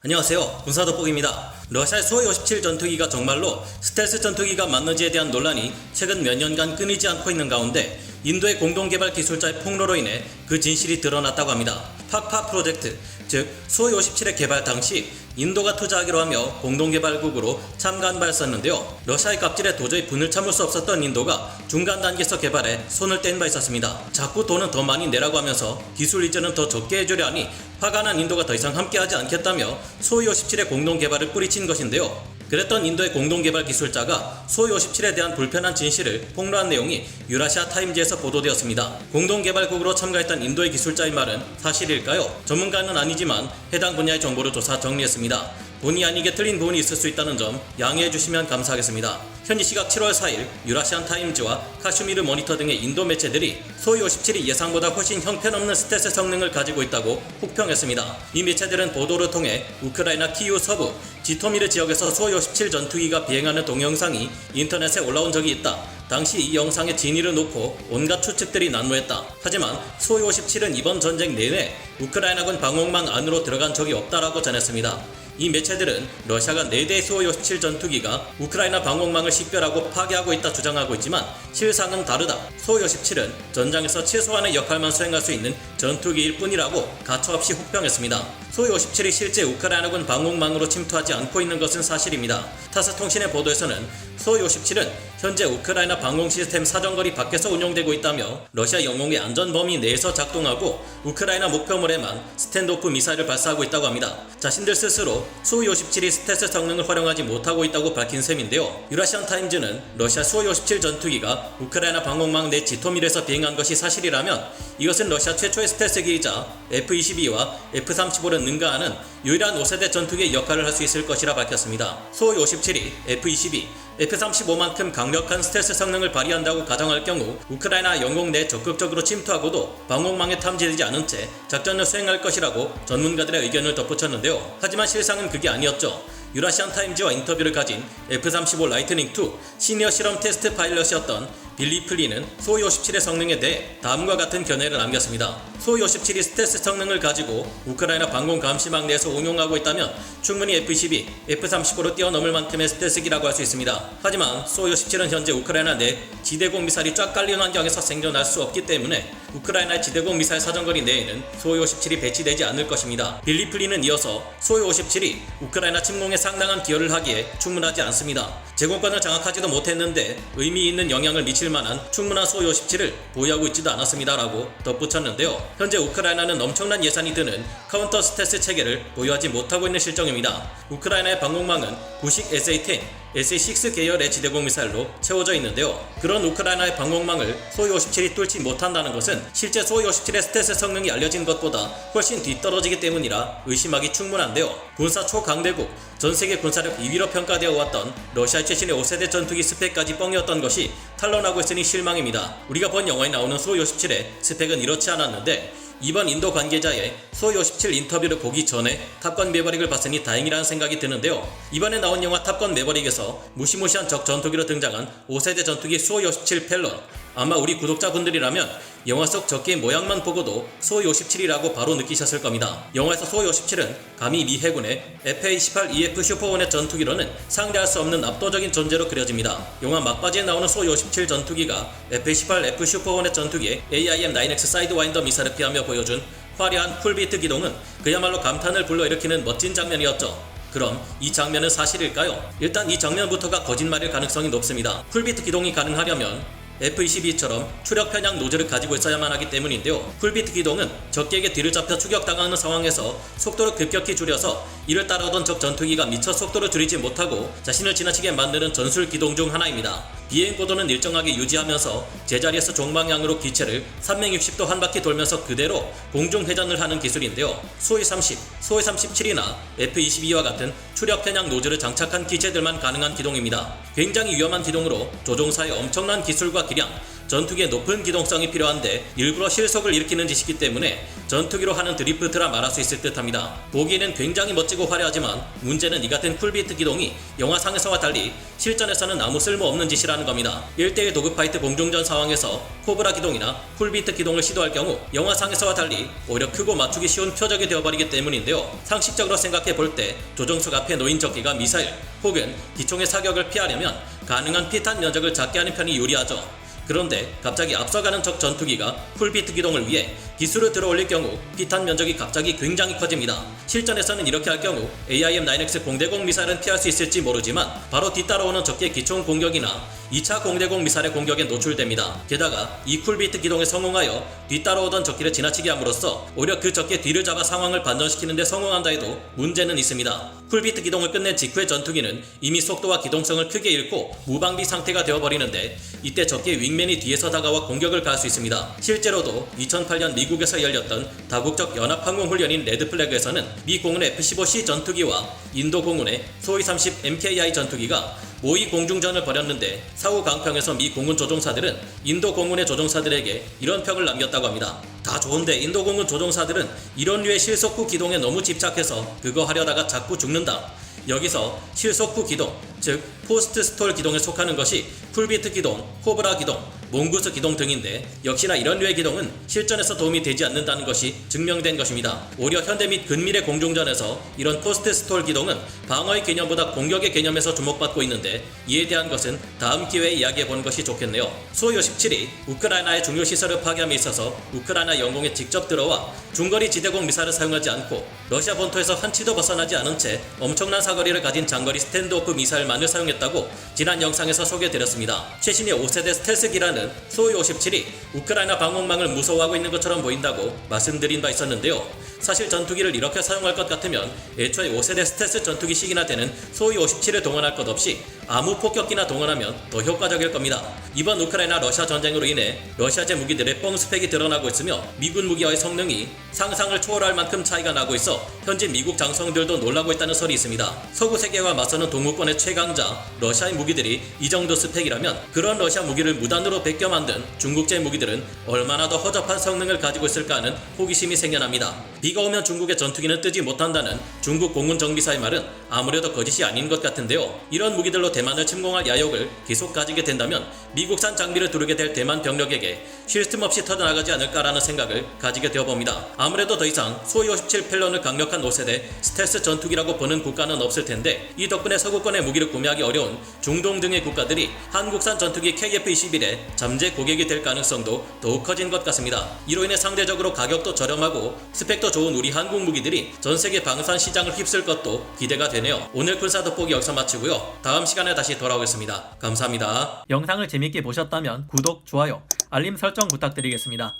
안녕하세요. 군사돋보기입니다. 러시아의 수-57 전투기가 정말로 스텔스 전투기가 맞는지에 대한 논란이 최근 몇 년간 끊이지 않고 있는 가운데 인도의 공동개발 기술자의 폭로로 인해 그 진실이 드러났다고 합니다. 팍파 프로젝트, 즉 수-57의 개발 당시 인도가 투자하기로 하며 공동개발국으로 참가한 바 있었는데요. 러시아의 갑질에 도저히 분을 참을 수 없었던 인도가 중간 단계에서 개발에 손을 뗀 바 있었습니다. 자꾸 돈은 더 많이 내라고 하면서 기술 이전은 더 적게 해주려 하니 화가 난 인도가 더 이상 함께하지 않겠다며 수-57의 공동개발을 뿌리친 것인데요. 그랬던 인도의 공동개발 기술자가 수-57에 대한 불편한 진실을 폭로한 내용이 유라시아 타임즈에서 보도되었습니다. 공동개발국으로 참가했던 인도의 기술자의 말은 사실일까요? 전문가는 아니지만 해당 분야의 정보를 조사 정리했습니다. 본의 아니게 틀린 부분이 있을 수 있다는 점 양해해 주시면 감사하겠습니다. 현지 시각 7월 4일 유라시안 타임즈와 카슈미르 모니터 등의 인도 매체들이 수-57이 예상보다 훨씬 형편없는 스텔스 성능을 가지고 있다고 혹평했습니다. 이 매체들은 보도를 통해 우크라이나 키이우 서부 지토미르 지역에서 수-57 전투기가 비행하는 동영상이 인터넷에 올라온 적이 있다. 당시 이 영상의 진위를 놓고 온갖 추측들이 난무했다. 하지만 수-57은 이번 전쟁 내내 우크라이나군 방어망 안으로 들어간 적이 없다라고 전했습니다. 이 매체들은 러시아가 4대의 수-57 전투기가 우크라이나 방어망을 식별하고 파괴하고 있다 주장하고 있지만 실상은 다르다. 수-57은 전장에서 최소한의 역할만 수행할 수 있는 전투기일 뿐이라고 가차없이 혹평했습니다. 수-57이 실제 우크라이나군 방어망으로 침투하지 않고 있는 것은 사실입니다. 타스통신의 보도에서는 수-57은 현재 우크라이나 방공 시스템 사정거리 밖에서 운용되고 있다며 러시아 영공의 안전 범위 내에서 작동하고 우크라이나 목표물에만 스탠드오프 미사일을 발사하고 있다고 합니다. 자신들 스스로 수-57이 스텔스 성능을 활용하지 못하고 있다고 밝힌 셈인데요. 유라시안 타임즈는 러시아 수-57 전투기가 우크라이나 방공망 내 지토밀에서 비행한 것이 사실이라면 이것은 러시아 최초의 스텔스기이자 F-22와 F-35를 능가하는 유일한 5세대 전투기의 역할을 할 수 있을 것이라 밝혔습니다. 수-57이 F-22, F-35만큼 강력한 스텔스 성능을 발휘한다고 가정할 경우 우크라이나 영공 내 적극적으로 침투하고도 방공망에 탐지되지 않은 채 작전을 수행할 것이라고 전문가들의 의견을 덧붙였는데요. 하지만 실상은 그게 아니었죠. 유라시안 타임즈와 인터뷰를 가진 F-35 라이트닝2 시니어 실험 테스트 파일럿이었던 빌리 플리는 수-57의 성능에 대해 다음과 같은 견해를 남겼습니다. 수-57이 스텔스 성능을 가지고 우크라이나 방공 감시망 내에서 운용하고 있다면 충분히 F-22, F-35로 뛰어넘을 만큼의 스텔스기라고 할 수 있습니다. 하지만 수-57은 현재 우크라이나 내 지대공 미사일이 쫙 깔린 환경에서 생존할 수 없기 때문에 우크라이나의 지대공 미사일 사정거리 내에는 수-57이 배치되지 않을 것입니다. 빌리 플리는 이어서 수-57이 우크라이나 침공에 상당한 기여를 하기에 충분하지 않습니다. 제공권을 장악하지도 못했는데 의미 있는 영향을 미칠 만한 충분한 수-57을 보유하고 있지도 않았습니다라고 덧붙였는데요. 현재 우크라이나는 엄청난 예산이 드는 카운터 스텔스 체계를 보유하지 못하고 있는 실정입니다. 우크라이나의 방공망은 구식 SA-10, SA-6 계열의 지대공 미사일로 채워져 있는데요. 그런 우크라이나의 방공망을 수-57이 뚫지 못한다는 것은 실제 수-57의 스텔스 성능이 알려진 것보다 훨씬 뒤떨어지기 때문이라 의심하기 충분한데요. 군사 초강대국, 전세계 군사력 2위로 평가되어 왔던 러시아 최신의 5세대 전투기 스펙까지 뻥이었던 것이 탄로나고 있으니 실망입니다. 우리가 본 영화에 나오는 수-57의 스펙은 이렇지 않았는데 이번 인도 관계자의 수-57 인터뷰를 보기 전에 탑건 매버릭을 봤으니 다행이라는 생각이 드는데요. 이번에 나온 영화 탑건 매버릭에서 무시무시한 적 전투기로 등장한 5세대 전투기 수-57 펠런, 아마 우리 구독자분들이라면 영화 속 적기의 모양만 보고도 수-57이라고 바로 느끼셨을 겁니다. 영화에서 수-57은 감히 미 해군의 F-28EF 슈퍼호넷 전투기로는 상대할 수 없는 압도적인 존재로 그려집니다. 영화 막바지에 나오는 수-57 전투기가 F-28F 슈퍼호넷 전투기의 AIM-9X 사이드와인더 미사일을 피하며 보여준 화려한 풀비트 기동은 그야말로 감탄을 불러일으키는 멋진 장면이었죠. 그럼 이 장면은 사실일까요? 일단 이 장면부터가 거짓말일 가능성이 높습니다. 풀비트 기동이 가능하려면 F-22처럼 추력 편향 노즐을 가지고 있어야만 하기 때문인데요. 풀비트 기동은 적에게 뒤를 잡혀 추격당하는 상황에서 속도를 급격히 줄여서 이를 따라오던 적 전투기가 미처 속도를 줄이지 못하고 자신을 지나치게 만드는 전술 기동 중 하나입니다. 비행 고도는 일정하게 유지하면서 제자리에서 종방향으로 기체를 360도 한 바퀴 돌면서 그대로 공중 회전을 하는 기술인데요. 수이-30, 수이-37이나 F-22와 같은 추력 편향 노즐을 장착한 기체들만 가능한 기동입니다. 굉장히 위험한 기동으로 조종사의 엄청난 기술과 기량, 전투기의 높은 기동성이 필요한데 일부러 실속을 일으키는 짓이기 때문에 전투기로 하는 드리프트라 말할 수 있을 듯합니다. 보기에는 굉장히 멋지고 화려하지만 문제는 이 같은 쿨비트 기동이 영화상에서와 달리 실전에서는 아무 쓸모없는 짓이라는 겁니다. 1대1 도그파이트 공중전 상황에서 코브라 기동이나 쿨비트 기동을 시도할 경우 영화상에서와 달리 오히려 크고 맞추기 쉬운 표적이 되어버리기 때문인데요. 상식적으로 생각해 볼 때 조종석 앞에 놓인 적기가 미사일 혹은 기총의 사격을 피하려면 가능한 피탄 면적을 작게 하는 편이 유리하죠. 그런데 갑자기 앞서가는 적 전투기가 쿨비트 기동을 위해 기술을 들어올릴 경우 피탄 면적이 갑자기 굉장히 커집니다. 실전에서는 이렇게 할 경우 AIM-9X 공대공 미사일은 피할 수 있을지 모르지만 바로 뒤따라오는 적의 기총 공격이나 2차 공대공 미사일의 공격에 노출됩니다. 게다가 이 쿨비트 기동에 성공하여 뒤따라오던 적기를 지나치게 함으로써 오히려 그 적의 뒤를 잡아 상황을 반전시키는 데 성공한다 해도 문제는 있습니다. 쿨비트 기동을 끝낸 직후의 전투기는 이미 속도와 기동성을 크게 잃고 무방비 상태가 되어버리는데 이때 적의 윙맨이 뒤에서 다가와 공격을 가할 수 있습니다. 실제로도 2008년 미국에서 열렸던 다국적 연합항공훈련인 레드플래그에서는 미 공군의 F-15C 전투기와 인도 공군의 소위 30 MKI 전투기가 모의 공중전을 벌였는데 사후 강평에서 미 공군 조종사들은 인도 공군의 조종사들에게 이런 평을 남겼다고 합니다. 다 좋은데 인도 공군 조종사들은 이런 류의 실속 후 기동에 너무 집착해서 그거 하려다가 자꾸 죽는다. 여기서 실속 후 기동, 즉 포스트 스톨 기동에 속하는 것이 쿨비트 기동, 코브라 기동, 몽구스 기동 등인데 역시나 이런 류의 기동은 실전에서 도움이 되지 않는다는 것이 증명된 것입니다. 오히려 현대 및 근미래 공중전에서 이런 포스트 스톨 기동은 방어의 개념보다 공격의 개념에서 주목받고 있는데 이에 대한 것은 다음 기회에 이야기해 보는 것이 좋겠네요. 수-57이 우크라이나의 중요 시설을 파괴함에 있어서 우크라이나 영공에 직접 들어와 중거리 지대공 미사일을 사용하지 않고 러시아 본토에서 한 치도 벗어나지 않은 채 엄청난 사거리를 가진 장거리 스탠드오프 미사일만을 사용했다고 지난 영상에서 소개해드렸습니다. 최신의 5세대 스텔스기라는 수-57이 우크라이나 방공망을 무서워하고 있는 것처럼 보인다고 말씀드린 바 있었는데요. 사실 전투기를 이렇게 사용할 것 같으면 애초에 5세대 스텔스 전투기식이나 되는 수-57을 동원할 것 없이 아무 폭격기나 동원하면 더 효과적일 겁니다. 이번 우크라이나 러시아 전쟁으로 인해 러시아제 무기들의 뻥 스펙이 드러나고 있으며 미군 무기와의 성능이 상상을 초월할 만큼 차이가 나고 있어 현지 미국 장성들도 놀라고 있다는 설이 있습니다. 서구 세계와 맞서는 동구권의 최강자 러시아의 무기들이 이 정도 스펙이라면 그런 러시아 무기를 무단으로 베껴 만든 중국제 무기들은 얼마나 더 허접한 성능을 가지고 있을까 하는 호기심이 생겨납니다. 비가 오면 중국의 전투기는 뜨지 못한다는 중국 공군 정비사의 말은 아무래도 거짓이 아닌 것 같은데요. 이런 무기들로 대만을 침공할 야욕을 계속 가지게 된다면 미국산 장비를 두르게 될 대만 병력에게 쉴 틈 없이 터져나가지 않을까라는 생각을 가지게 되어봅니다. 아무래도 더 이상 수-57 펠런을 강력한 5세대 스텔스 전투기라고 보는 국가는 없을 텐데 이 덕분에 서구권의 무기를 구매하기 어려운 중동 등의 국가들이 한국산 전투기 KF-21의 잠재 고객이 될 가능성도 더욱 커진 것 같습니다. 이로 인해 상대적으로 가격도 저렴하고 스펙도 좋은 우리 한국 무기들이 전세계 방산 시장을 휩쓸 것도 기대가 되네요. 오늘 군사 돋보기 여기서 마치고요. 다음 시간에 다시 돌아오겠습니다. 감사합니다. 영상을 재밌게 보셨다면 구독, 좋아요, 알림 설정 부탁드리겠습니다.